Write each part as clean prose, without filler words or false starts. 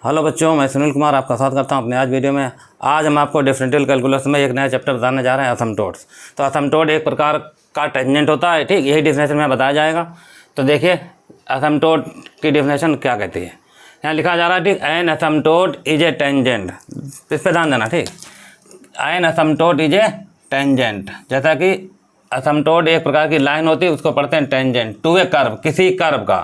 Hello बच्चों, मैं सुनील कुमार आपका स्वागत करता हूं अपने आज वीडियो में। आज हम आपको डिफरेंशियल कैलकुलस में एक नया चैप्टर बताने जा रहे हैं, असिम्प्टोट्स। तो असिम्प्टोट एक प्रकार का टेंजेंट होता है, ठीक। यही डिफिनेशन में बताया जाएगा। तो देखिए असिम्प्टोट की डिफिनेशन क्या कहती है। यहाँ लिखा जा रहा है, ठीक, an asymptote is a tangent. इस पर ध्यान देना, ठीक। An asymptote is a tangent, जैसा कि असिम्प्टोट एक प्रकार की लाइन होती है, उसको पढ़ते हैं टेंजेंट टू ए कर्व, किसी कर्व का।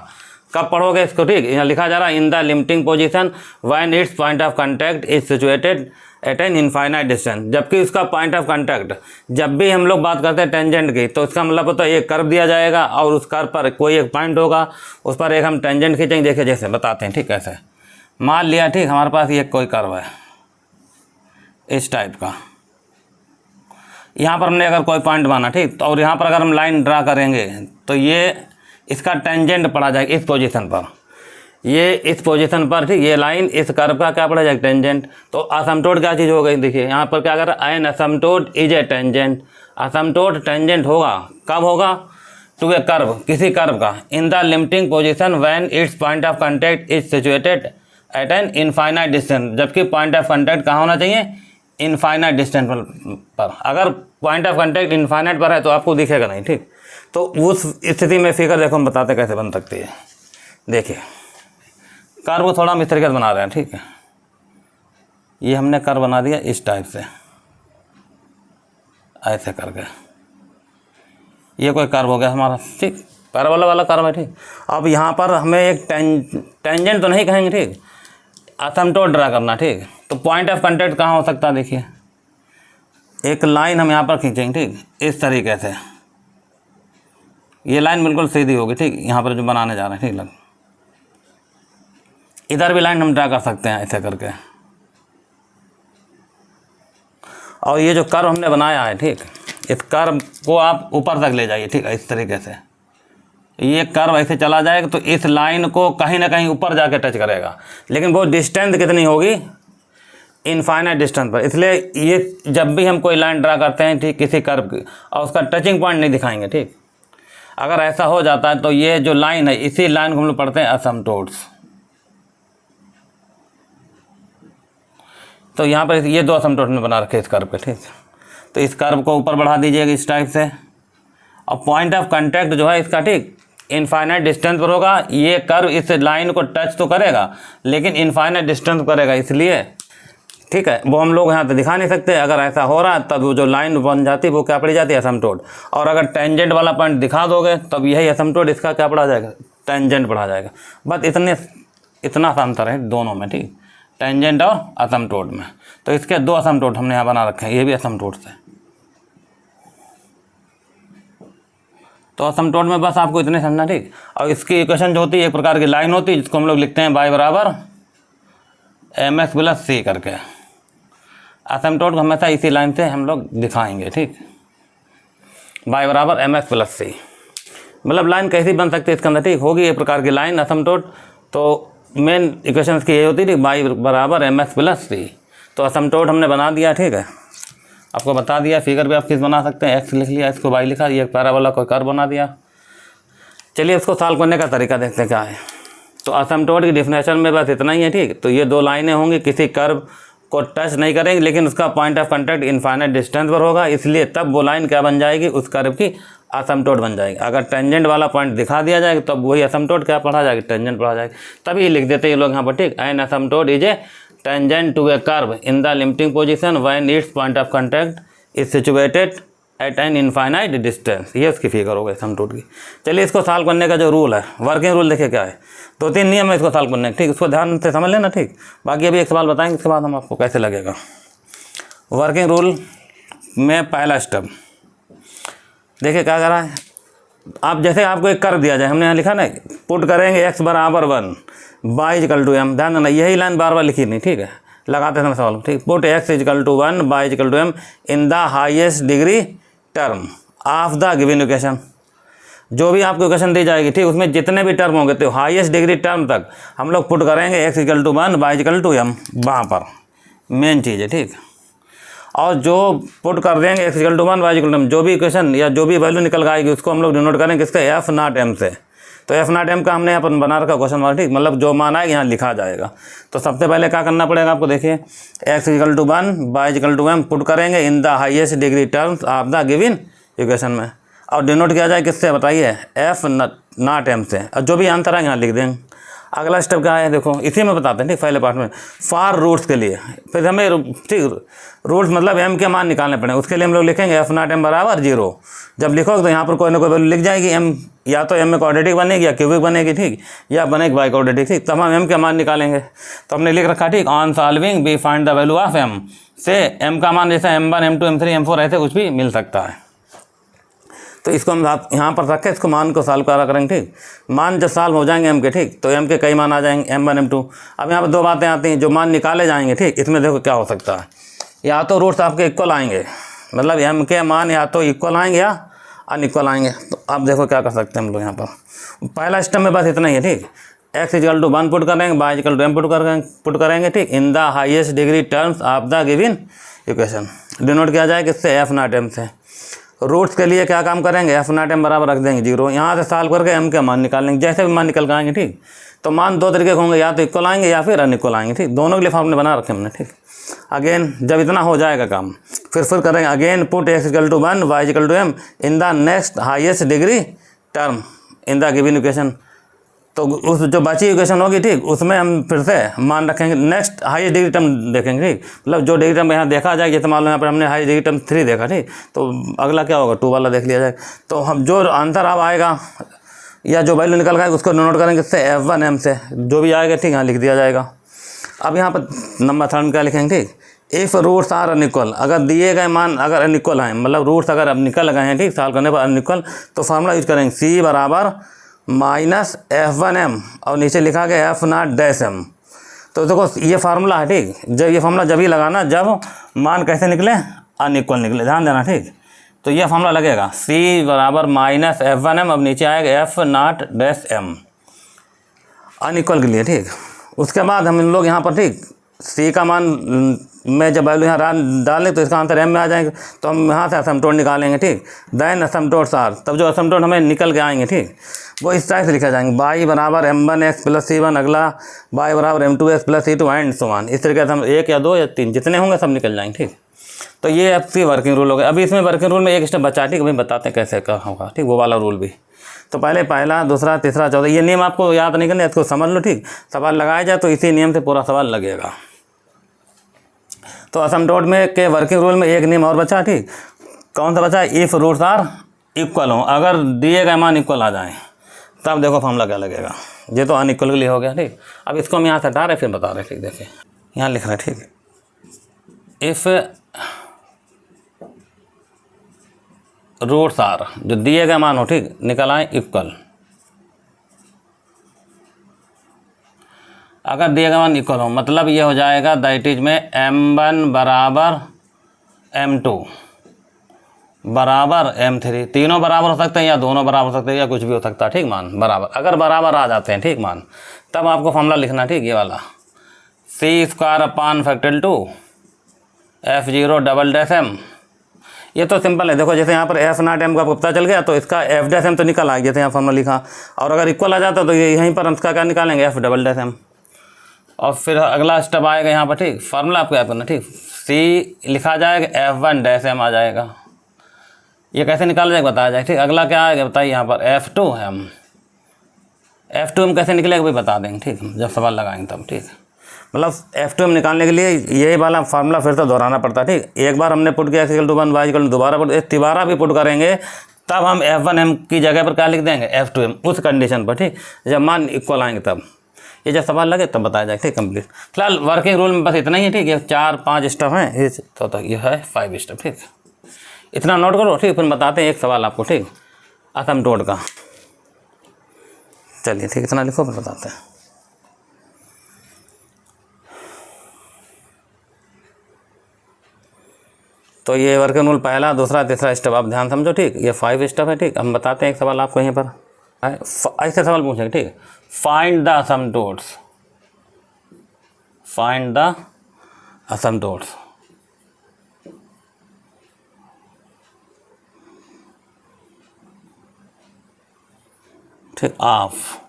कब पढ़ोगे इसको, ठीक। यहाँ लिखा जा रहा है इन the limiting position when its point of contact is situated at an infinite distance. जबकि उसका पॉइंट ऑफ कांटेक्ट, जब भी हम लोग बात करते हैं टेंजेंट की, तो इसका मतलब होता है एक कर्व दिया जाएगा और उस कर्व पर कोई एक पॉइंट होगा, उस पर एक हम टेंजेंट खींचेंगे। देखिए जैसे बताते हैं, ठीक। कैसे मान लिया, ठीक, हमारे पास ये कोई कर्व है इस टाइप का। यहाँ पर हमने अगर कोई पॉइंट माना, ठीक, और यहाँ पर अगर हम लाइन ड्रा करेंगे तो ये इसका टेंजेंट पड़ा जाएगा इस पोजीशन पर, ये इस पोजीशन पर, ठीक। ये लाइन इस कर्व का क्या पड़ा जाएगा, टेंजेंट। तो असिम्प्टोट क्या चीज़ हो गई, देखिए यहाँ पर क्या कर रहा है, an asymptote is a tangent. Asymptote tangent होगा, कब होगा, टू ए कर्व, किसी कर्व का, in the limiting position when its point of contact is situated at an infinite distance. जबकि पॉइंट ऑफ कांटेक्ट कहाँ होना चाहिए, इनफाइनाइट डिस्टेंस पर। अगर पॉइंट ऑफ कांटेक्ट इनफाइनाइट पर है तो आपको दिखेगा नहीं, ठीक। तो उस स्थिति में फिगर देखो हम बताते कैसे बन सकती है। देखिए कर्व को थोड़ा हम इस तरीके से बना रहे हैं, ठीक है। ये हमने कर्व बना दिया इस टाइप से, ऐसे करके। ये कोई कर्व हो गया हमारा, ठीक, पैराबोला वाला कर्व है, ठीक। अब यहाँ पर हमें एक टेंजेंट तो नहीं कहेंगे, ठीक, असिम्प्टोट ड्रा करना, ठीक। तो पॉइंट ऑफ कांटेक्ट कहाँ हो सकता है, देखिए एक लाइन हम यहाँ पर खींचेंगे, ठीक, इस तरीके से। ये लाइन बिल्कुल सीधी होगी, ठीक, यहाँ पर जो बनाने जा रहे हैं, ठीक। लग इधर भी लाइन हम ड्रा कर सकते हैं ऐसे करके। और ये जो कर्व हमने बनाया है, ठीक, इस कर्व को आप ऊपर तक ले जाइए, ठीक, इस तरीके से। ये कर्व ऐसे चला जाएगा तो इस लाइन को कहीं ना कहीं ऊपर जाके टच करेगा, लेकिन वो डिस्टेंस कितनी होगी, इनफाइनाइट डिस्टेंस पर। इसलिए ये जब भी हम कोई लाइन ड्रा करते हैं, ठीक, किसी कर्व की, और उसका टचिंग पॉइंट नहीं दिखाएंगे, ठीक। अगर ऐसा हो जाता है तो ये जो लाइन है, इसी लाइन को हम लोग पढ़ते हैं असिम्प्टोट्स। तो यहाँ पर ये दो असिम्प्टोट में बना रखे इस कर्व पे, ठीक। तो इस कर्व को ऊपर बढ़ा दीजिएगा इस टाइप से। और पॉइंट ऑफ कांटेक्ट जो है इसका, ठीक, इनफाइनाइट डिस्टेंस पर होगा। ये कर्व इस लाइन को टच तो करेगा लेकिन इनफाइनाइट डिस्टेंस करेगा, इसलिए, ठीक है, वो हम लोग यहाँ पे दिखा नहीं सकते। अगर ऐसा हो रहा है तब वो जो लाइन बन जाती है वो क्या पड़ी जाती है, असिम्प्टोट। और अगर टेंजेंट वाला पॉइंट दिखा दोगे तब यही असिम्प्टोट, इसका क्या पड़ा जाएगा, टेंजेंट पढ़ा जाएगा। बस इतना सा अंतर है दोनों में, ठीक, टेंजेंट और असिम्प्टोट में। तो इसके दो असिम्प्टोट हमने यहाँ बना रखे हैं, ये भी असिम्प्टोट से। तो असिम्प्टोट में बस आपको इतने समझना, ठीक। और इसकी इक्वेशन जो होती है, एक प्रकार की लाइन होती है जिसको हम लोग लिखते हैं y बराबर mx प्लस c करके। असिम्प्टोट को हमेशा इसी लाइन से हम लोग दिखाएंगे, ठीक, y बराबर mx प्लस c। मतलब लाइन कैसी बन सकती है इसके अंदर, ठीक, होगी एक प्रकार की लाइन असिम्प्टोट। तो मेन इक्वेशन की ये होती है, y बराबर mx प्लस c। तो असिम्प्टोट हमने बना दिया, ठीक है, आपको बता दिया। फिगर भी आप किस बना सकते हैं, x लिख लिया, इसको y लिखा, ये पैराबोला कोई कर्व बना दिया। चलिए इसको सॉल्व करने का तरीका देखते हैं क्या है। तो असिम्प्टोट की डिफिनेशन में बस इतना ही है, ठीक। तो ये दो लाइनें होंगी, किसी कर्व को टच नहीं करेंगे लेकिन उसका point of contact infinite distance पर होगा, इसलिए तब वो लाइन क्या बन जाएगी, उस कर्व की असिम्प्टोट बन जाएगी। अगर टेंजेंट वाला पॉइंट दिखा दिया जाएगा तब वही असिम्प्टोट क्या पढ़ा जाएगा, टेंजेंट पढ़ा जाएगा। तभी लिख देते हैं ये लोग यहाँ पर, ठीक, an asymptote is a tangent to a curve in the limiting position when its point of contact is situated at an infinite distance. ये उसकी फिगर हो गई असिम्प्टोट की। चलिए इसको सॉल्व करने का जो रूल है, वर्किंग रूल देखिए क्या है। 2-3 नियम है इसको सॉल्व करने के, ठीक, इसको ध्यान से समझ लेना, ठीक। बाकी अभी एक सवाल बताएंगे, इसके बाद हम आपको कैसे लगेगा। वर्किंग रूल में पहला स्टेप देखिए क्या कर रहा है। आप जैसे आपको एक कर्व दिया जाए, हमने यहाँ लिखा ना, पुट करेंगे x बराबर 1 y इक्वल टू m। ध्यान देना, यही लाइन बार बार लिखी नहीं, ठीक है, लगाते समय सवाल, ठीक। Put x equal to 1 y equal to m in the highest degree term of the given equation. जो भी आपको इक्वेशन दी जाएगी, ठीक, उसमें जितने भी टर्म होंगे तो हाईएस्ट डिग्री टर्म तक हम लोग पुट करेंगे x equal to 1 y equal to m, वहाँ पर मेन चीज़ है, ठीक। और जो पुट कर देंगे x equal to 1 y equal to m, जो भी इक्वेशन या जो भी वैल्यू निकल आएगी उसको हम लोग डिनोट करेंगे किसका, f नॉट m से। तो एफ नॉट एम का हमने यहाँ पर बना रखा क्वेश्चन मार्क, ठीक, मतलब जो मान आएगा यहाँ लिखा जाएगा। तो सबसे पहले क्या करना पड़ेगा आपको, देखिए x equal to 1 y equal to m put करेंगे in the highest degree terms of the given equation में, और डिनोट किया जाए किससे बताइए, एफ नॉट एम से, और जो भी आंसर है यहाँ लिख देंगे। अगला स्टेप क्या है देखो, इसी में बताते हैं, ठीक, पहले पार्ट में फॉर रूट्स के लिए फिर हमें, ठीक, रूट्स मतलब एम के मान निकालने पड़ेंगे, उसके लिए हम लोग लिखेंगे एफ नॉट एम बराबर 0। जब लिखोगे तो यहाँ पर कोई ना कोई वैल्यू लिख जाएगी, एम या तो एम में क्वाड्रेटिक बनेगी या क्यूबिक बनेगी, ठीक, या बनेगी बाई क्वाड्रेटिक, ठीक, तब हम एम के मान निकालेंगे। तो हमने लिख रखा, ठीक, on solving we find the value of M से एम का मान जैसे M1 M2 M3 M4 ऐसे कुछ भी मिल सकता है। तो इसको हम यहाँ पर रखें, इसको मान को सॉल्व करा करेंगे, ठीक, मान जब सॉल्व हो जाएंगे एम के, ठीक, तो एम के कई मान आ जाएंगे M1 M2। अब यहाँ पर दो बातें आती हैं, जो मान निकाले जाएंगे, ठीक, इसमें देखो क्या हो सकता है, या तो रूट्स आपके इक्वल आएंगे, मतलब एम के मान या तो इक्वल आएंगे या अनइक्वल आएंगे। तो आप देखो क्या कर सकते हैं हम लोग यहाँ पर, पहला स्टेप में बस इतना ही है, ठीक, x इक्वल टू 1 पुट करेंगे, y equal to m put करेंगे, ठीक, in the highest degree terms of the given equation, denote किया जाए किससे, एफ नॉट एम से। रूट्स के लिए क्या काम करेंगे, एफ नॉट एम बराबर रख देंगे 0, यहाँ से सॉल्व करके एम के मान निकाल लेंगे, जैसे भी मान निकल के आएंगे, ठीक। तो मान दो तरीके के होंगे, या तो इक्वल आएंगे या फिर अनइक्वल आएंगे, ठीक, दोनों के लिए फॉर्मूले बना रखे हमने, ठीक। अगेन जब इतना हो जाएगा काम, फिर करेंगे again put x equal to 1 y equal to m in the next highest degree term in the given equation. तो उस जो बची इक्वेशन होगी, ठीक, उसमें हम फिर से मान रखेंगे, नेक्स्ट हाईएस्ट डिग्री टर्म देखेंगे, ठीक, मतलब जो डिग्री टर्म यहाँ देखा जाएगा, जैसे मान लो यहाँ पर हमने हाई डिग्री टर्म 3 देखा, ठीक, तो अगला क्या होगा 2 वाला देख लिया जाए। तो हम जो आंसर अब आएगा या जो वैल्यू निकल गया उसको नोट करेंगे इससे F1 M से, जो भी आएगा, ठीक, यहाँ लिख दिया जाएगा। अब यहाँ पर नंबर 3 में क्या लिखेंगे, ठीक, इफ़ रूट्स आर अनइक्वल, अगर दिए गए मान अगर अनइक्वल हैं, मतलब रूट्स अगर अब निकल गए हैं, ठीक, सॉल्व करने पर अनइक्वल, तो फार्मूला यूज करेंगे C बराबर माइनस F1M और नीचे लिखा गया F नॉट डैश M। तो देखो ये फार्मूला है, ठीक, जब ये फार्मूला जब ही लगाना जब मान कैसे निकले, अनइक्वल निकले, ध्यान देना, ठीक। तो ये फार्मूला लगेगा C बराबर माइनस F1M, अब नीचे आएगा F not dash M unequal के लिए, ठीक। उसके बाद हम लोग यहाँ पर, ठीक, C का मान में जब वैल्यू यहाँ डालें तो इसका आंसर M में आ जाएगा, तो हम यहाँ से असमटोड निकालेंगे, ठीक, देन असमटोड्स आर, तब जो असमटोड हमें निकल के आएंगे, ठीक, वो इस टाइप से लिखा जाएंगे, y बराबर M1x प्लस C1, अगला y बराबर M2x plus C2 and so on. इस तरीके से हम 1 या 2 या 3 जितने होंगे सब निकल जाएंगे, ठीक। तो ये आपकी वर्किंग रूल हो गया। अभी इसमें वर्किंग रूल में एक स्टेप बचा, ठीक, अभी बताते हैं कैसे क्या होगा, ठीक, वो वाला रूल भी। तो पहले पहला, दूसरा, तीसरा, चौथा, ये नियम आपको याद नहीं करना, इसको समझ लो, ठीक, सवाल लगाया जाए तो इसी नियम से पूरा सवाल लगेगा। तो असमटोड में के वर्किंग रूल में एक नियम और बचा, ठीक, कौन सा बचा, इफ़ रूट्स आर इक्वल हो, अगर दिए गए मान इक्वल आ जाएँ तब देखो फॉर्मूला क्या लगेगा। ये तो अनइक्वल के लिए हो गया, ठीक। अब इसको हम यहाँ से हटा रहे फिर बता रहे, ठीक, देखिए यहाँ लिख रहे, ठीक, इफ़ रूट्स आर, जो दिए गए मान हो, ठीक, निकल आए इक्वल, अगर दिए गए मान इक्वल हो, मतलब ये हो जाएगा दैट इज में M1 बराबर M2 बराबर M3, तीनों बराबर हो सकते हैं या दोनों बराबर हो सकते हैं या कुछ भी हो सकता है, ठीक, मान बराबर, अगर बराबर आ जाते हैं, ठीक, मान, तब आपको फॉर्मूला लिखना, ठीक, ये वाला C square upon factorial 2 F0 double dash M। ये तो सिंपल है, देखो जैसे यहाँ पर F नॉट M का आपको पता चल गया तो इसका F डैश M तो निकल आ गया, जैसे यहाँ फॉर्मूला लिखा, और अगर इक्वल आ जाता तो ये यहीं पर हम इसका क्या निकालेंगे, F डबल डैश M। और फिर अगला स्टेप आएगा यहाँ पर, ठीक, फार्मूला आपको याद करना, ठीक, C लिखा जाएगा F1 डैश M आ जाएगा, ये कैसे निकाला जाएगा बताया जाए, ठीक। अगला क्या आएगा बताइए, यहाँ पर F2M, F2M कैसे निकलेगा भी बता देंगे, ठीक, जब सवाल लगाएंगे तब, ठीक। मतलब F2M निकालने के लिए यही वाला फार्मूला फिर से दोहराना पड़ता है, ठीक। एक बार हमने पुट किया x equal to 1 y equal to, दोबारा पुट, तिबारा भी पुट करेंगे तब हम F1M की जगह पर क्या लिख देंगे, F2M, उस कंडीशन पर, ठीक, जब मान इक्वल आएंगे तब। ये जब सवाल लगे तब बताया जाए, ठीक, कंप्लीट। फिलहाल वर्किंग रूल में बस इतना ही है, ठीक, ये 4-5 स्टेप हैं, ये तो ये है 5 स्टेप, ठीक, इतना नोट करो, ठीक। फिर बताते हैं एक सवाल आपको, ठीक, असमटोड का, चलिए, ठीक, इतना लिखो फिर बताते हैं। तो ये वर्किंग रूल पहला, दूसरा, तीसरा स्टेप आप ध्यान समझो, ठीक, ये 5 स्टेप है, ठीक। हम बताते हैं एक सवाल आपको यहीं पर, ऐसे सवाल पूछेंगे, ठीक, फाइंड द असमटोड्स, फाइंड द असमटोड्स, ठीक, ऑफ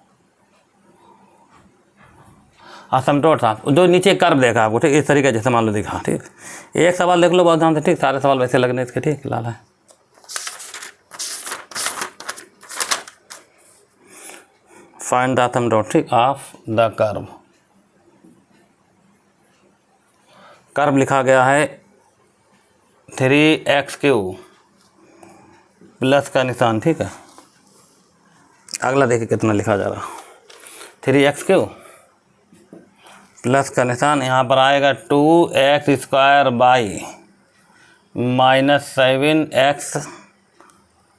असमटोट था जो नीचे कर्व देखा आपको, ठीक, इस तरीके जैसे मान लो दिखा। ठीक, एक सवाल देख लो बहुत ध्यान से। ठीक, सारे सवाल वैसे लगने इसके। ठीक, लाल है। फाइंड द असमटोट, ठीक, ऑफ द कर्व। कर्व लिखा गया है 3x³ प्लस का निशान। ठीक है, अगला देखिए कितना लिखा जा रहा। 3x³ प्लस का निशान, यहाँ पर आएगा 2x² बाई -7x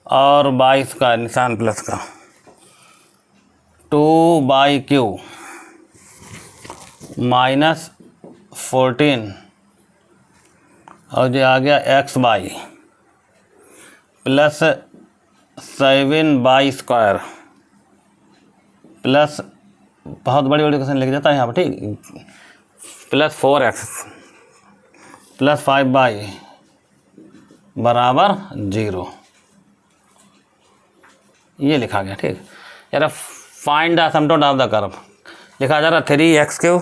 और 22 का निशान प्लस का 2/3 -14 और जो आ गया x/, प्लस 7/² प्लस बहुत बड़ी बड़ी क्वेश्चन लिख जाता है यहाँ पर। ठीक, प्लस 4x प्लस 5/, बराबर 0, ये लिखा गया। ठीक, यार find the asymptote of the curve लिखा जा रहा 3x³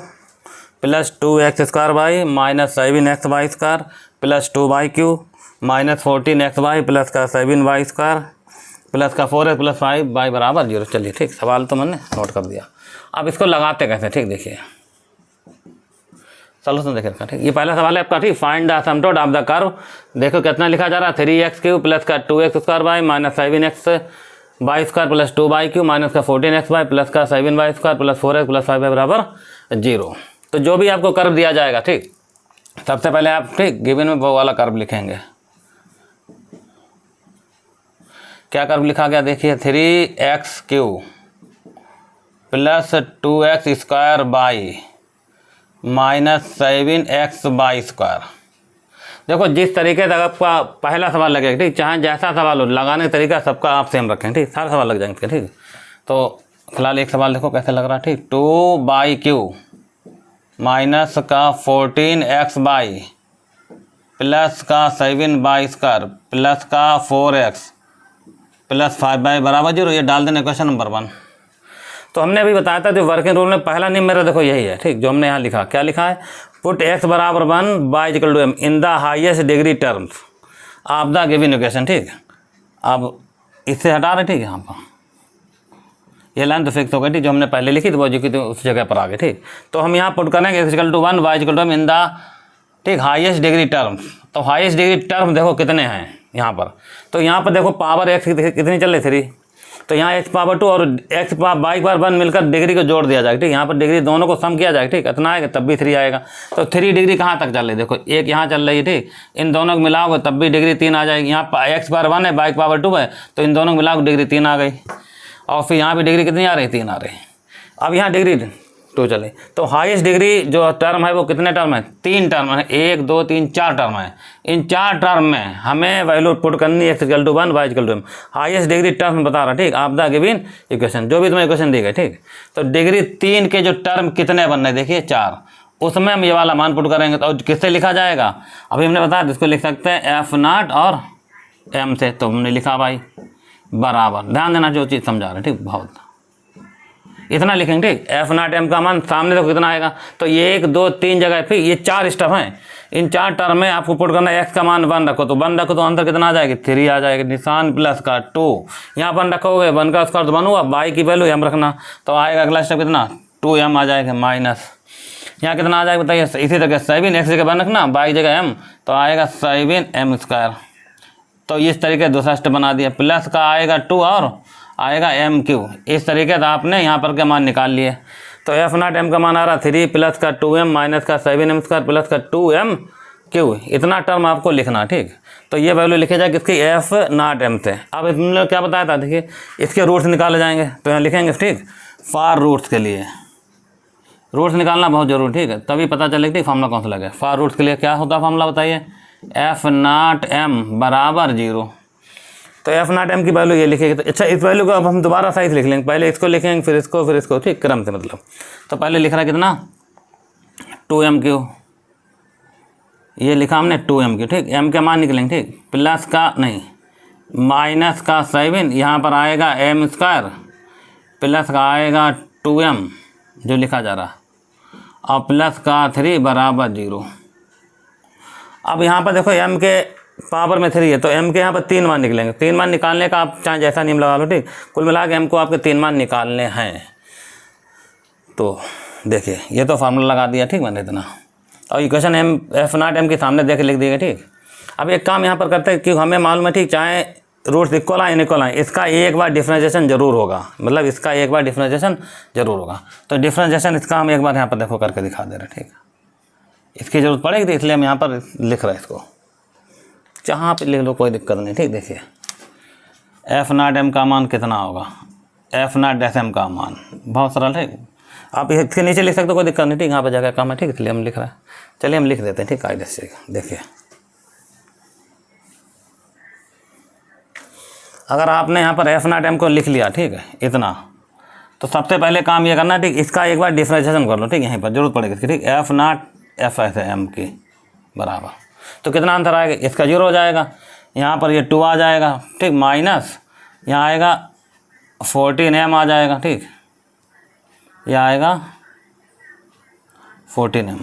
plus 2x² by -7x² plus 2/3 -14x plus का 7y² प्लस का 4x प्लस 5y बराबर 0। चलिए ठीक, सवाल तो मैंने नोट कर दिया। अब इसको लगाते कैसे, ठीक, देखिए सॉल्यूशन देखिए इसका। ठीक, ये पहला सवाल है आपका। ठीक, find the asymptote of the curve. देखो कितना लिखा जा रहा है 3x³ प्लस का 2x² by -7x² plus 2/3 minus का 14x बाई प्लस का 7y² plus 4x plus 5y बराबर 0। तो जो भी आपको कर्व दिया जाएगा, ठीक, सबसे पहले आप, ठीक, गिवन में वो वाला कर्व लिखेंगे। क्या कर्व लिखा गया देखिए 3x³ plus 2x² by -7x/²। देखो जिस तरीके से आपका पहला सवाल लगेगा, ठीक, चाहे जैसा सवाल हो, लगाने का तरीका सबका आप सेम रखें। ठीक, सारे सवाल लग जाएंगे। ठीक, तो फिलहाल एक सवाल देखो कैसे लग रहा है। ठीक, 2/3 माइनस का 14x/ प्लस का 7y² प्लस का 4x प्लस 5y बराबर 0, ये डाल देना क्वेश्चन नंबर 1। तो हमने अभी बताया था जो वर्किंग रूल में पहला नियम मेरा देखो यही है। ठीक, जो हमने यहाँ लिखा, क्या लिखा है, पुट x बराबर 1 y equal to m in the highest degree terms of the given equation. ठीक, अब इससे हटा रहे। ठीक, यहाँ पर ये लाइन तो फिक्स हो गई। ठीक, जो हमने पहले लिखी थी वो जो कि उस जगह पर आ गई। ठीक, तो हम यहाँ पुट करेंगे x equal to 1 y equal to m in the, ठीक, हाईएस्ट डिग्री टर्म्स। तो हाईएस्ट डिग्री टर्म देखो कितने हैं यहाँ पर। तो यहाँ पर देखो पावर x कितनी चल रही 3, तो यहाँ x पावर 2 और x बाई बार 1 मिलकर डिग्री को जोड़ दिया जाएगा। ठीक, यहाँ पर डिग्री दोनों को सम किया जाएगा। ठीक, इतना आएगा तब भी 3 आएगा। तो 3 डिग्री कहाँ तक चल रही है, देखो एक यहाँ चल रही है। ठीक, इन दोनों को मिलाओगे तब भी डिग्री 3 आ जाएगी। यहाँ x पावर 1 है, बाई पावर 2 है, तो इन दोनों को मिलाओगे डिग्री 3 आ गई। और फिर यहाँ भी डिग्री कितनी आ रही है, 3 आ रही है। अब यहाँ डिग्री 2 चले, तो हाईएस्ट डिग्री जो टर्म है वो कितने टर्म है, 3 टर्म है, 1 2 3 4 टर्म है। इन 4 टर्म में हमें वैल्यू पुट करनी है x equal to 1 y equal to m, highest degree term बता रहा। ठीक, आप द गिवन इक्वेशन, जो भी तुम्हें इक्वेशन दी गई। ठीक, तो डिग्री 3 के जो टर्म कितने बन रहे देखिए 4, उसमें हम ये वाला मान पुट करेंगे। तो किससे लिखा जाएगा, अभी हमने बताया इसको लिख सकते हैं f0 और m से। तो हमने लिखा भाई बराबर, ध्यान देना जो चीज़ समझा रहे। ठीक, बहुत इतना लिखेंगे। ठीक, f0 m का मान सामने देखो कितना आएगा, तो ये 1 2 3 जगह, फिर ये 4 स्टेप हैं। इन 4 टर्म में आपको पुट करना है, x का मान 1 रखो, तो 1 रखो तो आंसर कितना आ जाएगी 3 आ जाएगा। निशान प्लस का 2, यहाँ 1 रखोगे 1 का स्क्वायर तो 1 हुआ, बाई की वैल्यू m रखना, तो आएगा अगला स्टेप कितना 2m आ जाएगा माइनस, यहाँ कितना आ जाएगा बताइए। इसी तरह 7 x जगह 1 रखना, बाई जगह m, तो आएगा 7m²। तो इस तरीके दूसरा स्टेप बना दिया। प्लस का आएगा 2 और आएगा m3। इस तरीके से आपने यहाँ पर के मान निकाल लिए। तो f0 m का मान आ रहा 3 प्लस का 2m माइनस का 7m² प्लस का 2m3, इतना टर्म आपको लिखना। ठीक, तो ये वैल्यू लिखे जाए किसकी, f0 m से। अब इसमें क्या बताया था, देखिए इसके रूट्स निकाले जाएंगे, तो यहाँ लिखेंगे। ठीक, फार रूट्स के लिए रूट्स निकालना बहुत जरूरी। ठीक है, तभी पता चलेगा कि फार्मूला कौन सा लगे। फार रूट्स के लिए क्या होता है फार्मूला बताइए, f0 m बराबर 0। तो f0 m की वैल्यू ये लिखेगी। तो अच्छा, इस वैल्यू को अब हम दोबारा साइज लिख लेंगे, पहले इसको लिखेंगे फिर इसको, ठीक, क्रम से मतलब। तो पहले लिख रहा है कितना 2m3, ये लिखा हमने 2m3। ठीक, m के मान निकलेंगे। ठीक, प्लस का नहीं माइनस का 7, यहाँ पर आएगा m² प्लस का आएगा 2m जो लिखा जा रहा और प्लस का 3 बराबर 0। अब यहाँ पर देखो m के पावर में 3 है तो m के यहाँ पर 3 मान निकलेंगे। 3 मान निकालने का आप चाहे जैसा नियम लगा लो, ठीक। कुल मिला के m को आपके 3 मान निकालने हैं। तो देखिए ये तो फार्मूला लगा दिया, ठीक मैंने इतना, और इक्वेशन m f0 m के सामने देख लिख दिएगा, ठीक। अब एक काम यहाँ पर करते हैं कि हमें मालूम है, ठीक, चाहे रूट्स इक्वल आए इनइक्वल आए, इसका एक बार डिफरेंशिएशन जरूर होगा, मतलब इसका एक बार डिफरेंशिएशन जरूर होगा। तो डिफरेंशिएशन इसका हम एक बार यहाँ पर देखो करके दिखा दे रहे हैं, ठीक। इसकी जरूरत पड़ेगी तो इसलिए हम यहाँ पर लिख रहे हैं इसको, जहाँ पे लिख लो कोई दिक्कत नहीं, ठीक। देखिए f0 m का मान कितना होगा, f0 m का मान बहुत सरल है, आप इसके नीचे लिख सकते हो, कोई दिक्कत नहीं, ठीक। यहाँ पर जगह कम है, ठीक, इसलिए हम लिख रहे हैं। चलिए हम लिख देते हैं, ठीक, कायदे से। देखिए अगर आपने यहाँ पर f0 m को लिख लिया, ठीक है, इतना, तो सबसे पहले काम ये करना, ठीक, इसका एक बार डिफरेंशिएशन कर लो, ठीक। यहीं पर जरूरत पड़ेगी इसकी, ठीक। f0 f ऐसे m की बराबर, तो कितना आंसर आएगा, इसका 0 हो जाएगा, यहाँ पर ये 2 आ जाएगा, ठीक, माइनस यहाँ आएगा 14m आ जाएगा, ठीक, यह आएगा 14m,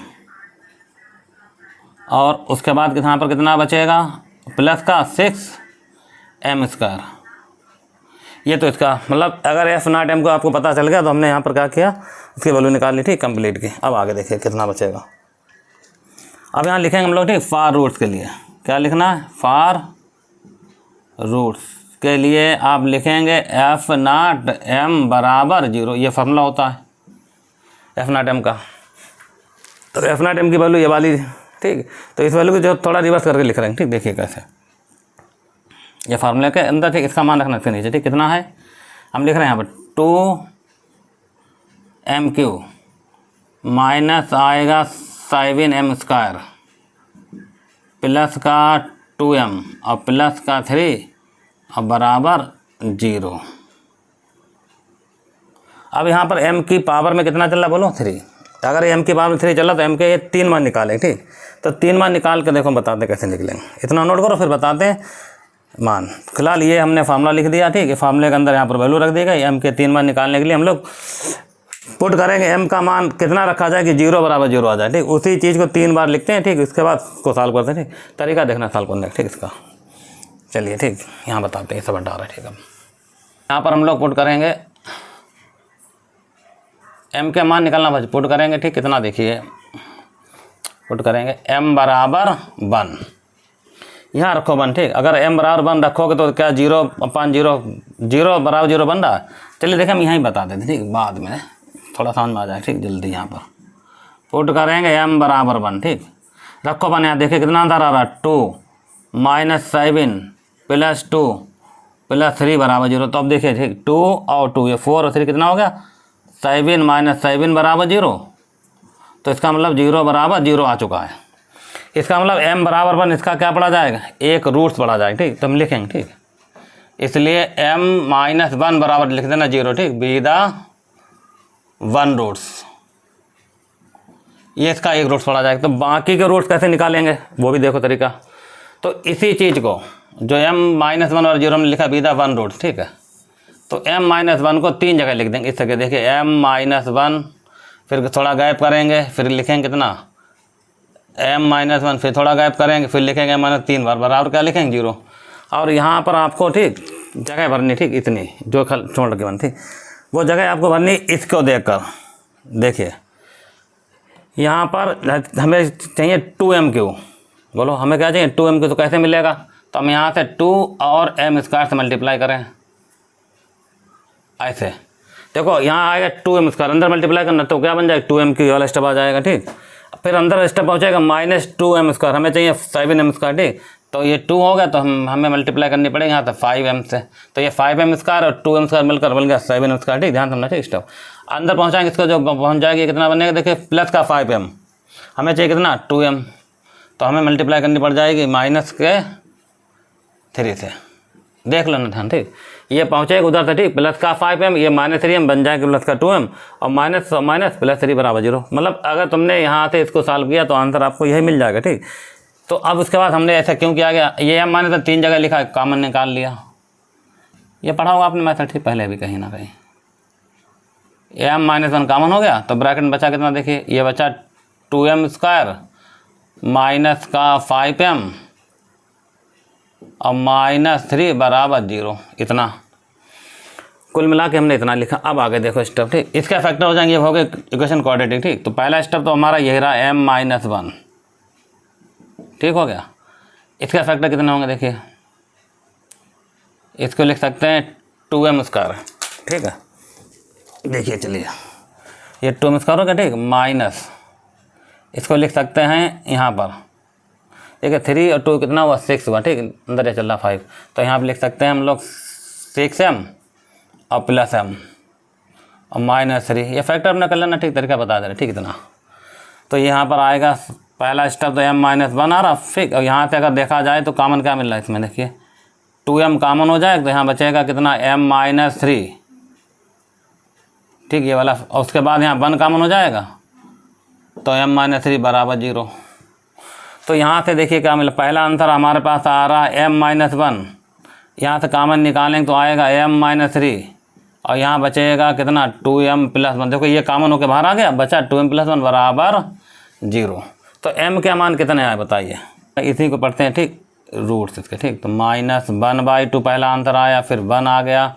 और उसके बाद यहाँ पर कितना बचेगा, प्लस का 6m²। ये तो इसका मतलब अगर f0 m को आपको पता चल गया तो हमने यहाँ पर क्या किया, उसकी वैल्यू निकाल ली, ठीक, कंप्लीट की। अब आगे देखिए कितना बचेगा। अब यहाँ लिखेंगे हम लोग, ठीक, फार रूट्स के लिए क्या लिखना है, फार रूट्स के लिए आप लिखेंगे f0 m बराबर 0, ये फार्मूला होता है f0 m का। तो f0 m की वैल्यू ये वाली, ठीक। तो इस वैल्यू को जो थोड़ा रिवर्स करके लिख रहे हैं, ठीक। देखिए कैसे, ये फार्मूले के अंदर, ठीक, इसका मान रखना इसके नीचे, ठीक। कितना है हम लिख रहे हैं यहाँ पर 2m³ माइनस आएगा 7m² प्लस का 2m और प्लस का 3 और बराबर 0। अब यहाँ पर m की पावर में कितना चल रहा बोलो, 3। अगर m की पावर में 3 चल रहा तो m के ये 3 मान निकालें, ठीक। तो 3 मान निकाल के देखो बताते कैसे निकलेंगे, इतना नोट करो फिर बताते हैं मान। फिलहाल ये हमने फार्मूला लिख दिया, ठीक है। फार्मूले के अंदर यहाँ पर वैल्यू रख दी गई, m के 3 मान निकालने के लिए हम लोग पुट करेंगे m का मान कितना रखा जाए कि 0 बराबर 0 आ जाए, ठीक। उसी चीज़ को 3 बार लिखते हैं, ठीक। उसके बाद उसको सॉल्व करते हैं, ठीक। तरीका देखना सॉल्व करने का, ठीक, इसका। चलिए, ठीक, यहाँ बताते हैं, सब हटा रहे, ठीक। अब यहाँ पर हम लोग पुट करेंगे m के मान निकालना, बस पुट करेंगे, ठीक। कितना देखिए पुट करेंगे m बराबर 1, यहाँ रखो 1, ठीक। अगर m बराबर 1 रखोगे तो क्या 0/0 बराबर 0 बन रहा है। चलिए देखिए हम यहाँ ही बता देते, ठीक, बाद में थोड़ा समझ में आ जाए, ठीक। जल्दी यहाँ पर पुट करेंगे m बराबर 1, ठीक। रखो 1, यहाँ देखिए कितना आंसर आ रहा है, 2 माइनस 7 प्लस 2 प्लस 3 बराबर 0। तो अब देखिए, ठीक, 2 और 2 ये 4 और 3 कितना हो गया, 7 माइनस 7 बराबर 0। तो इसका मतलब 0 बराबर 0 आ चुका है। इसका मतलब m बराबर 1 इसका क्या पढ़ा जाएगा, एक रूट्स पढ़ा जाएगा, ठीक। तो हम लिखेंगे, ठीक। इसलिए m माइनस 1 बराबर लिख देना 0, ठीक, बी द 1 रूट्स। ये इसका एक रूट्स पढ़ा जाएगा। तो बाकी के रूट्स कैसे निकालेंगे वो भी देखो तरीका। तो इसी चीज़ को जो m माइनस 1 और 0 हमने लिखा बी द 1 रूट्स, ठीक है। तो m माइनस 1 को 3 जगह लिख देंगे इस तरह। देखिए m माइनस 1, फिर थोड़ा गैप करेंगे, फिर लिखेंगे कितना m माइनस 1, फिर थोड़ा गैप करेंगे, फिर लिखेंगे माइनस 3 बार बराबर क्या लिखेंगे 0। और यहाँ पर आपको, ठीक, जगह भरनी, ठीक, इतनी जो छोड़ के बन, ठीक, वो जगह आपको भरनी इसको देखकर। देखिए यहाँ पर हमें चाहिए 2m³, बोलो हमें क्या चाहिए 2m³। तो कैसे मिलेगा, तो हम यहाँ से 2 और m² से मल्टीप्लाई करें, ऐसे देखो यहाँ आएगा 2m², अंदर मल्टीप्लाई करना तो क्या बन जाएगा 2m³ वाला स्टेप आ जाएगा, ठीक। फिर अंदर स्टेप पहुँचेगा माइनस 2m², हमें चाहिए 7m², ठीक। तो ये 2 हो गया तो हमें मल्टीप्लाई करनी पड़ेगी यहाँ से 5m से। तो ये 5m² और 2m² मिलकर बन गया 7m², ठीक। ध्यान समझना, ठीक। स्टेप अंदर पहुँचाएंगे, इसको जो पहुँच जाएगी कितना बनेगा, देखिए प्लस का 5m, हमें चाहिए कितना 2m, तो हमें मल्टीप्लाई करनी पड़ जाएगी माइनस के 3 से। देख लेना ध्यान, ठीक। ये पहुँचेगा उधर से, ठीक, प्लस का 5m, ये माइनस 3m बन जाएगा प्लस का 2m, और माइनस माइनस प्लस 3 बराबर 0। मतलब अगर तुमने यहाँ से इसको सॉल्व किया तो आंसर आपको यही मिल जाएगा, ठीक। तो अब उसके बाद हमने ऐसा क्यों किया गया, ये m माइनस 3 जगह लिखा, कॉमन निकाल लिया। ये पढ़ा होगा आपने मैथड, ठीक, पहले भी कहीं ना कहीं। एम माइनस वन कॉमन हो गया तो ब्रैकेट में बचा कितना, देखिए ये बचा 2m स्क्वायर माइनस का 5m और -3 बराबर 0, इतना कुल मिला के हमने इतना लिखा। अब आगे देखो स्टेप, ठीक, इसके फैक्टर हो जाएंगे, ये हो गए इक्वेशन क्वाड्रेटिक, ठीक। तो पहला स्टेप तो हमारा यही रहा m-1, ठीक हो गया। इसका फैक्टर कितने होंगे, देखिए इसको लिख सकते हैं 2m स्क्वायर, ठीक है। देखिए चलिए ये 2m स्क्वायर होगा, ठीक, माइनस इसको लिख सकते हैं यहाँ पर, ठीक है, 3 और 2 कितना हुआ 6 हुआ, ठीक, अंदर ये चल रहा 5, तो यहाँ पर लिख सकते हैं हम लोग 6m और प्लस m और -3, ये फैक्टर अपना कर लेना, ठीक, तरीका बता दे रहे, ठीक, इतना। तो यहाँ पर आएगा पहला स्टेप तो m-1 आ रहा, ठीक, और यहाँ से अगर देखा जाए तो कॉमन क्या मिल रहा है इसमें, देखिए 2m कॉमन हो जाए तो यहाँ बचेगा कितना m-3, ठीक, ये वाला, और उसके बाद यहाँ 1 कॉमन हो जाएगा तो m-3 बराबर 0। तो यहाँ से देखिए क्या मिला, पहला आंसर हमारे पास आ रहा है m-1, यहाँ से कॉमन निकालेंगे तो आएगा m-3 और यहाँ बचेगा कितना 2m + 1, देखो ये कॉमन होकर बाहर आ गया, बचा 2m + 1 बराबर 0। तो m के मान कितने आए बताइए, इसी को पढ़ते हैं, ठीक, रूट्स इसके, ठीक। तो -1/2 पहला आंसर आया, फिर 1 आ गया,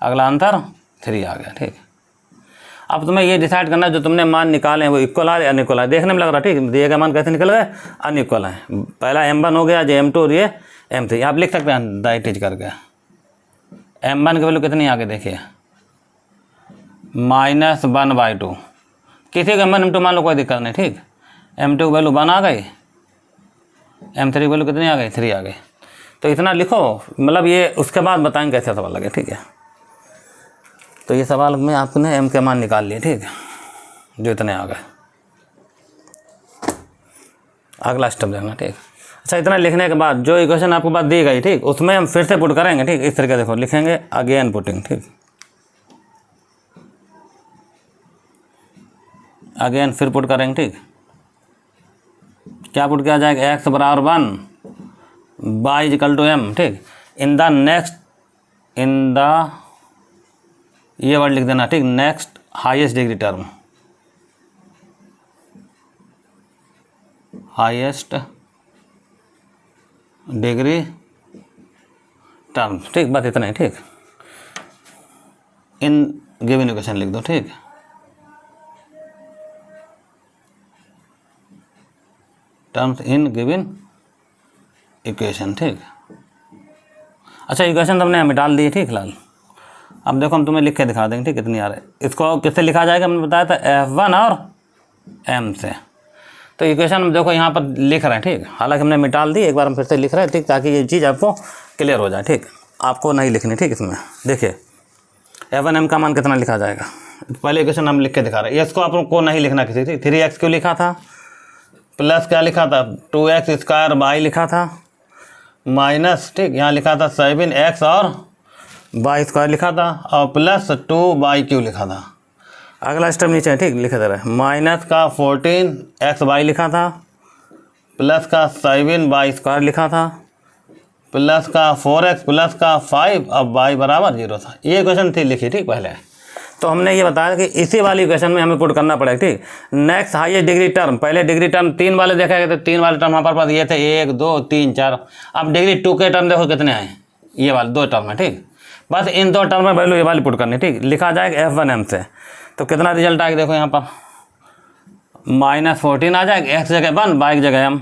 अगला आंसर 3 आ गया, ठीक। अब तुम्हें ये डिसाइड करना जो तुमने मान निकाले हैं वो इक्वल आ रहे अनइक्वल है, देखने में लग रहा, ठीक, दिए गए मान कैसे निकल गए, अनइक्वल है। पहला m1 हो गया, जो m2 और ये m3, आप लिख सकते हैं डाइटेज करके। m1 की वैल्यू कितनी आ गई, देखिए -1/2, किसी को m1 m2 मान लो, कोई दिक्कत नहीं, ठीक। m2 की वैल्यू 1 आ गई, m3 की वैल्यू कितनी आ गई, 3 आ गई। तो इतना लिखो, मतलब ये उसके बाद बताएंगे कैसे सवाल लगे, ठीक है। तो ये सवाल में आपने m के मान निकाल लिए, ठीक है, जो इतने आ गए। अगला स्टेप देखना, ठीक। अच्छा, इतना लिखने के बाद जो इक्वेशन आपको पास दी गई, ठीक, उसमें हम फिर से पुट करेंगे, ठीक, इस तरीके देखो लिखेंगे अगेन पुटिंग, ठीक, अगेन फिर पुट करेंगे, ठीक। क्या पुट किया जाएगा, x बराबर 1 y = m, ठीक। In the next, in the, ये वर्ड लिख देना, ठीक, next highest degree term, highest degree term, ठीक, बस इतना ही, ठीक। इन गिवन इक्वेशन लिख दो, ठीक, टर्म्स इन गिवन इक्वेशन, ठीक। अच्छा, इक्वेशन तुमने हमें डाल दी, ठीक, फिलहाल अब देखो हम तुम्हें लिख के दिखा देंगे, ठीक, कितनी आ रही है। इसको किससे लिखा जाएगा, हमने बताया था f1 और m से। तो इक्वेशन हम देखो यहाँ पर लिख रहे हैं, ठीक, हालांकि हमने मिटाल दी, एक बार हम फिर से लिख रहे हैं, ठीक, ताकि ये चीज़ आपको क्लियर हो जाए, ठीक, आपको नहीं लिखनी, ठीक। इसमें देखिए f1m का मान कितना लिखा जाएगा, पहले इक्वेशन हम लिख के दिखा रहे हैं। इसको आपको नहीं लिखना किसी, ठीक, 3x क्यों लिखा था, प्लस क्या लिखा था 2x² y लिखा था, माइनस, ठीक, यहाँ लिखा था 7x और y² लिखा था, और प्लस 2y³ लिखा था। अगला स्टेप नीचे है, ठीक, लिखा दे रहा है, माइनस का 14xy लिखा था, प्लस का 7y² लिखा था, प्लस का 4x प्लस का 5, अब y बराबर 0 था। ये क्वेश्चन थी लिखी, ठीक, पहले। तो हमने ये बताया कि इसी वाली इक्वेशन में हमें पुट करना पड़ेगा, ठीक। नेक्स्ट हाईएस्ट डिग्री टर्म, पहले डिग्री टर्म 3 वाले देखा गया, तो 3 वाले टर्म हमारे पास ये थे 1 2 3 4। अब डिग्री 2 के टर्म देखो कितने आए, ये वाले 2 टर्म है, ठीक। बस इन 2 टर्म में वैल्यू ये वाली पुट करनी, ठीक। लिखा जाएगा f1m से, तो कितना रिजल्ट आएगा देखो यहाँ पर -14 आ जाएगा, x जगह 1 y जगह m,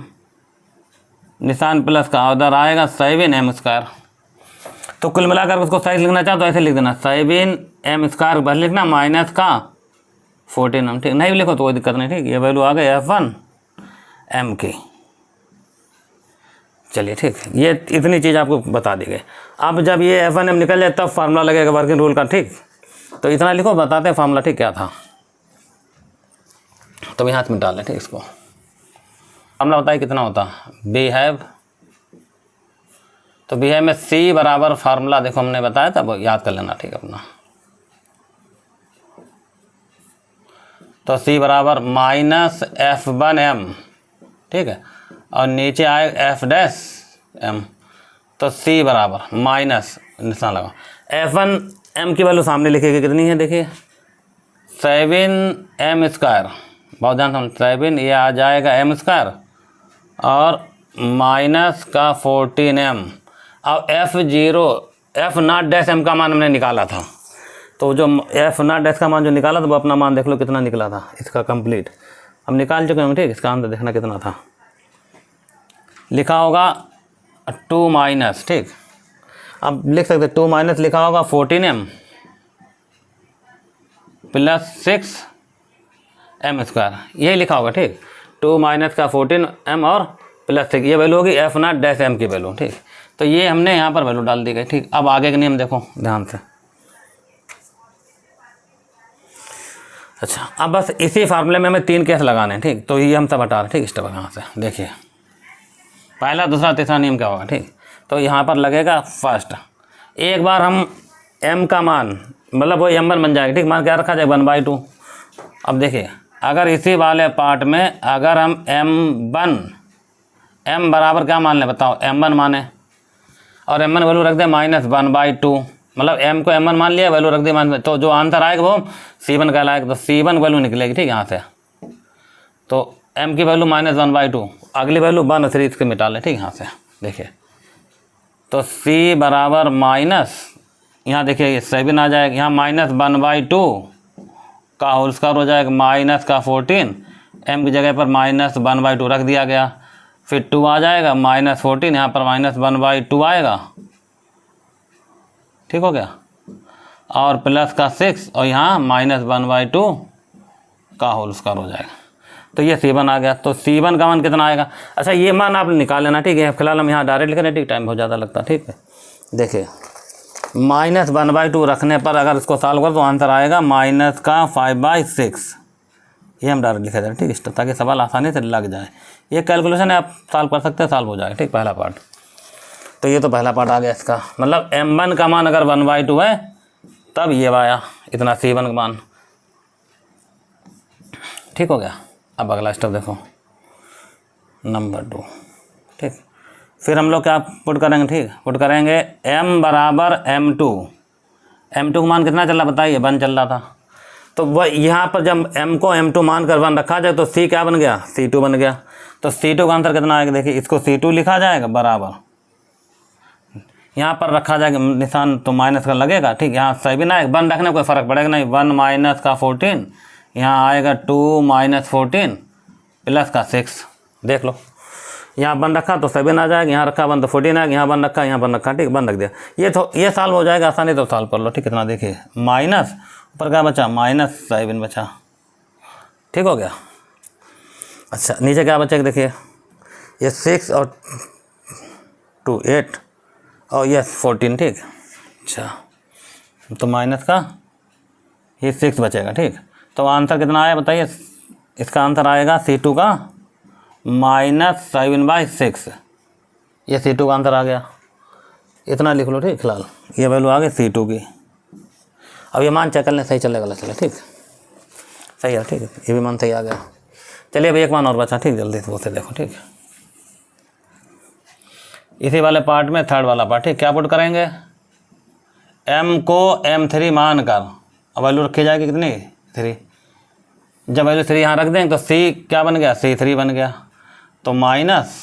निशान प्लस का, उधर आएगा 7m²। तो कुल मिलाकर उसको साइज लिखना चाहो तो ऐसे लिख देना 7m² बस लिखना, माइनस का 14m, ठीक। नहीं लिखो तो कोई दिक्कत नहीं, ठीक। ये वैल्यू आ गई f1m की। चलिए, ठीक, ये इतनी चीज़ आपको बता दी गई। अब जब ये f1m निकल जाए तब फार्मूला लगेगा वर्किंग रूल का, ठीक। तो इतना लिखो, बताते हैं फार्मूला, ठीक, क्या था। तो यहाँ हाथ में डाल लें, ठीक, इसको फार्मूला बताइए कितना होता, बिहेव। तो बिहेव में c बराबर फार्मूला देखो हमने बताया था, वो याद कर लेना, ठीक, अपना। तो c बराबर -f1m, ठीक है, और नीचे आए f'(m). तो c बराबर माइनस निशान लगा, f1m की वैल्यू सामने लिखेगी कितनी है, देखिए 7m², बहुत ध्यान से 7, ये आ जाएगा m² और माइनस का 14m। अब F0 का मान हमने निकाला था, तो जो F0 का मान जो निकाला था वो अपना मान देख लो कितना निकला था इसका कंप्लीट, हम निकाल चुके हैं। ठीक, इसका आंसर देखना कितना था, लिखा होगा 2 माइनस, ठीक, अब लिख सकते 2 माइनस लिखा होगा 14m प्लस 6m², यही लिखा होगा। ठीक, 2 माइनस का 14m और प्लस 6, ये वैल्यू होगी F0 की वैल्यू। ठीक, तो ये हमने यहाँ पर वैल्यू डाल दी गई। ठीक, अब आगे के नियम देखो ध्यान से। अच्छा, अब बस इसी फार्मूले में हमें 3 केस लगाने हैं। ठीक, तो ये हम सब हटा रहे हैं। ठीक, स्टेप यहाँ से देखिए, पहला, दूसरा, तीसरा नियम क्या होगा। ठीक, तो यहाँ पर लगेगा फर्स्ट, एक बार हम m का मान मतलब वो m1 बन जाएगा। ठीक, मान क्या रखा जाए 1/2। अब देखिए, अगर इसी वाले पार्ट में अगर हम m बराबर क्या मान लें बताओ, m1 माने और m1 वैल्यू रख दें -1/2, मतलब m को m1 मान लिया, वैल्यू रख दी -, तो जो आंसर आएगा वो C1 कहलाएगा। तो C1 वैल्यू निकलेगी। ठीक, यहाँ से तो m की वैल्यू -1/2, अगली वैल्यू 1 और 3 इसके मिटा लें। ठीक, यहाँ से देखिए, तो C बराबर माइनस, यहाँ देखिए ये 7 आ जाएगा, यहाँ -1/2 का होल स्क्वायर हो जाएगा, माइनस का 14, m की जगह पर -1/2 रख दिया गया, फिर 2 आ जाएगा -14, यहाँ पर -1/2 आएगा। ठीक हो गया, और प्लस का 6 और यहाँ -1/2 का होल स्क्वायर हो जाएगा। तो ये C1 आ गया। तो C1 का मान कितना आएगा। अच्छा, ये मान आप निकाल लेना। ठीक है, फिलहाल हम यहाँ डायरेक्ट लिख रहे हैं। ठीक, टाइम बहुत ज़्यादा लगता है। ठीक है, देखिए -1/2 रखने पर अगर इसको सॉल्व कर तो आंसर आएगा -5/6। ये हम डायरेक्ट लिखा जाए। ठीक है, ताकि सवाल आसानी से लग जाए। ये कैलकुलेशन है, आप सॉल्व कर सकते हैं, सॉल्व हो जाएगा। ठीक, पहला पार्ट, तो ये तो पहला पार्ट आ गया इसका, मतलब m1 का मान अगर 1/2 है तब ये आया इतना C1 का मान। ठीक हो गया। अब अगला स्टेप देखो, नंबर 2। ठीक, फिर हम लोग क्या पुट करेंगे। ठीक, पुट करेंगे m बराबर m2 का मान कितना चल रहा बताइए, 1 चल रहा था। तो वह यहाँ पर जब m को m2 मान कर 1 रखा जाए तो C क्या बन गया, C2 बन गया। तो C2 का आंसर कितना आएगा, देखिए इसको C2 लिखा जाएगा बराबर, यहाँ पर रखा जाएगा निशान तो माइनस का लगेगा। ठीक, यहाँ 7 आएगा, 1 रखने कोई फ़र्क पड़ेगा नहीं, 1 माइनस का 14, यहाँ आएगा 2 माइनस 14 प्लस का 6। देख लो, यहाँ 1 रखा तो 7 आ जाएगा, यहाँ रखा 1 तो 14 आएगा, यहाँ 1 रखा, यहाँ 1 रखा। ठीक, 1 रख दिया, ये सॉल्व हो जाएगा आसानी, तो सॉल्व कर लो। ठीक, कितना देखिए, माइनस ऊपर क्या बचा, -7 बचा। ठीक हो गया। अच्छा, नीचे क्या बचेगा देखिए, ये 6 और 2 8 और ये 14। ठीक, अच्छा, तो माइनस का ये 6 बचेगा। ठीक, तो आंसर कितना आया बताइए, इसका आंसर आएगा C2 का -7/6। ये C2 का आंसर आ गया, इतना लिख लो। ठीक, फिलहाल ये वैल्यू आ गई C2 की। अब ये मान चेक कर लें, सही चलेगा गलत चले। ठीक, सही है। ठीक है, ये भी मान सही आ गया। चलिए अब एक मान और बचा। ठीक, जल्दी से वो से देखो। ठीक, इसी वाले पार्ट में थर्ड वाला पार्ट। ठीक, क्या पुट करेंगे, m को m3 मान कर, अब वैल्यू रखी जाएगी कितनी, 3। जब वैल्यू 3 यहाँ रख देंगे तो C क्या बन गया, C3 बन गया। तो माइनस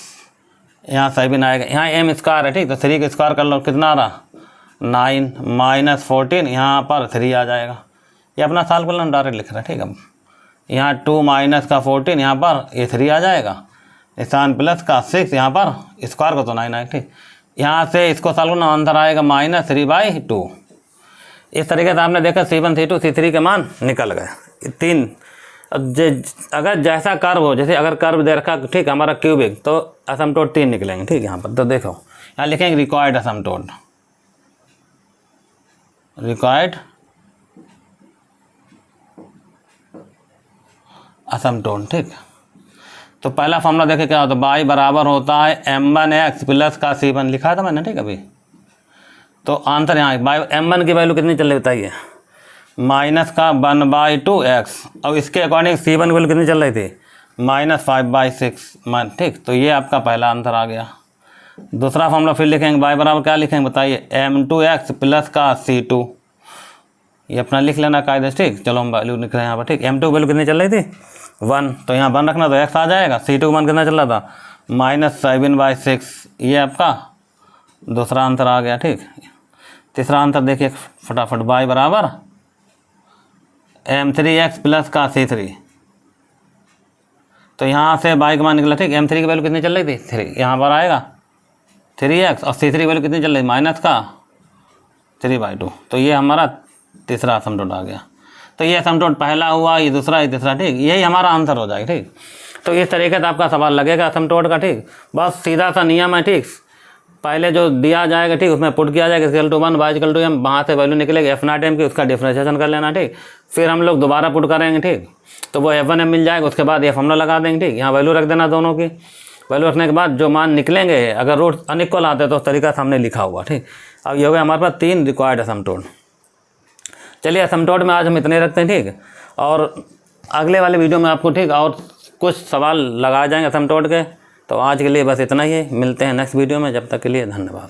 यहाँ 7 आएगा, यहाँ m² है। ठीक, तो 3 का स्क्वायर कर लो, कितना आ रहा 9 माइनस 14, यहाँ पर 3 आ जाएगा। ये अपना सॉल्व कर लो, डायरेक्ट लिख रहे हैं। ठीक, अब यहाँ 2 माइनस का 14, यहाँ पर ये 3 आ जाएगा, निशान प्लस का 6, यहाँ पर स्क्वायर को तो 9 आएगा। ठीक, यहाँ से इसको सॉल्व करना, आंसर आएगा -3/2। इस तरीके से आपने देखा C1 C2 C3 के मान निकल गए। 3 अगर जैसा कर्व हो, जैसे अगर कर्व दे रखा, ठीक, हमारा क्यूबिक, तो असमटोट 3 निकलेंगे। ठीक, यहाँ पर तो देखो, यहाँ लिखेंगे रिक्वायर्ड असमटोट, रिक्वायर्ड असमटोट। ठीक, तो पहला फॉर्मूला देखे क्या होता है, y बराबर होता है m1x प्लस का C1, लिखा था मैंने। ठीक, अभी तो आंसर यहाँ m1 की वैल्यू कितनी चल रही बताइए, माइनस का 1/2x, और इसके अकॉर्डिंग C1 की वैल्यू कितनी चल रही थी, -5/6। ठीक, तो ये आपका पहला आंसर आ गया। दूसरा फॉर्मूला फिर लिखेंगे, y बराबर क्या लिखेंगे बताइए, m2x प्लस का C2, ये अपना लिख लेना कायदे से, ठीक। चलो हम वैल्यू लिख रहे हैं यहाँ पर, ठीक। M2 वैल्यू कितनी चल रही थी 1, तो यहाँ 1 रखना तो x आ जाएगा। C2 मान कितना चल रहा था -7/6, ये आपका दूसरा आंसर आ गया, ठीक। तीसरा आंसर देखिए फटाफट, y बराबर M3x प्लस का C3, तो यहाँ से y का मान निकला, ठीक। M3 की वैल्यू कितनी चल रही थी 3, यहाँ पर आएगा 3x, और C3 की वैल्यू कितनी चल रही माइनस का 3/2, तो ये हमारा तीसरा असमतोड़ आ गया। तो ये असमतोड़ पहला हुआ, ये दूसरा, ये तीसरा, ठीक। यही हमारा आंसर हो जाएगा, ठीक। तो इस तरीके से आपका सवाल लगेगा असमतोड़ का, ठीक। बस सीधा सा नियम है, ठीक। पहले जो दिया जाएगा, ठीक, उसमें पुट किया जाएगा =1 y m, वहाँ से वैल्यू निकलेगी F0m की, उसका डिफ्रेंशिएशन कर लेना, ठीक। फिर हम लोग दोबारा पुट करेंगे, ठीक, तो वो F1m मिल जाएगा। उसके बाद F हम लोग लगा देंगे, ठीक। यहाँ वैल्यू रख देना, दोनों की वैल्यू रखने के बाद जो मान निकलेंगे, अगर रूट अनइक्वल आते तो उस तरीका से हमने लिखा हुआ, ठीक। अब ये हो गया हमारे पास 3 रिक्वायर्ड असमतोड़। चलिए असमतोड़ में आज हम इतने रखते हैं, ठीक। और अगले वाले वीडियो में आपको, ठीक, और कुछ सवाल लगाए जाएंगे असमतोड़ के। तो आज के लिए बस इतना ही है, मिलते हैं नेक्स्ट वीडियो में, जब तक के लिए धन्यवाद।